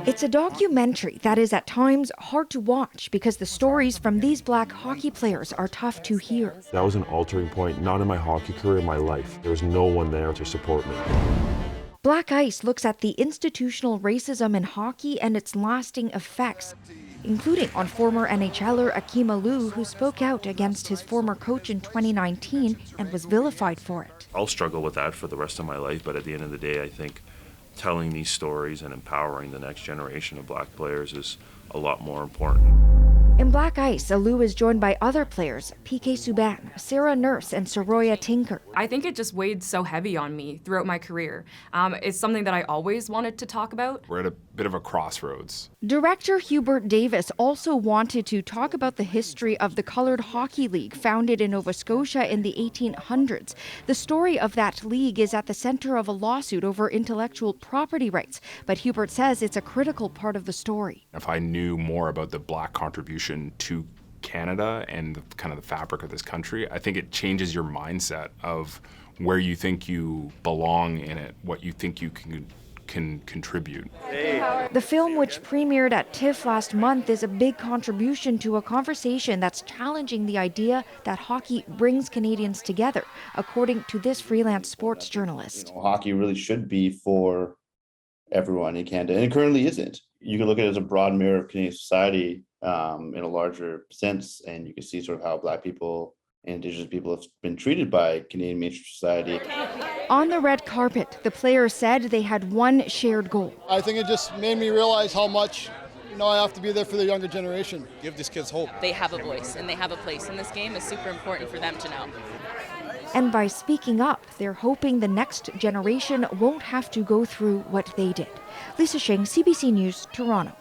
It's a documentary that is at times hard to watch because the stories from these Black hockey players are tough to hear. That was an altering point, not in my hockey career, in my life. There was no one there to support me. Black Ice looks at the institutional racism in hockey and its lasting effects, including on former NHLer Akim Aliu, who spoke out against his former coach in 2019 and was vilified for it. I'll struggle with that for the rest of my life, but at the end of the day, I think telling these stories and empowering the next generation of Black players is a lot more important. In Black Ice, Aliu is joined by other players, PK Subban, Sarah Nurse, and Soroya Tinker. I think it just weighed so heavy on me throughout my career. It's something that I always wanted to talk about. We're at a bit of a crossroads. Director Hubert Davis also wanted to talk about the history of the Coloured Hockey League, founded in Nova Scotia in the 1800s. The story of that league is at the center of a lawsuit over intellectual property rights, but Hubert says it's a critical part of the story. If I knew more about the Black contribution to Canada and kind of the fabric of this country, I think it changes your mindset of where you think you belong in it, what you think you can contribute. The film, which premiered at TIFF last month, is a big contribution to a conversation that's challenging the idea that hockey brings Canadians together, according to this freelance sports journalist. Hockey really should be for everyone in Canada, and it currently isn't. You can look at it as a broad mirror of Canadian society in a larger sense, and you can see sort of how Black people and Indigenous people have been treated by Canadian mainstream society. On the red carpet, the players said they had one shared goal. I think it just made me realize how much I have to be there for the younger generation. Give these kids hope. They have a voice and they have a place in this game. It's super important for them to know. And by speaking up, they're hoping the next generation won't have to go through what they did. Lisa Shing, CBC News, Toronto.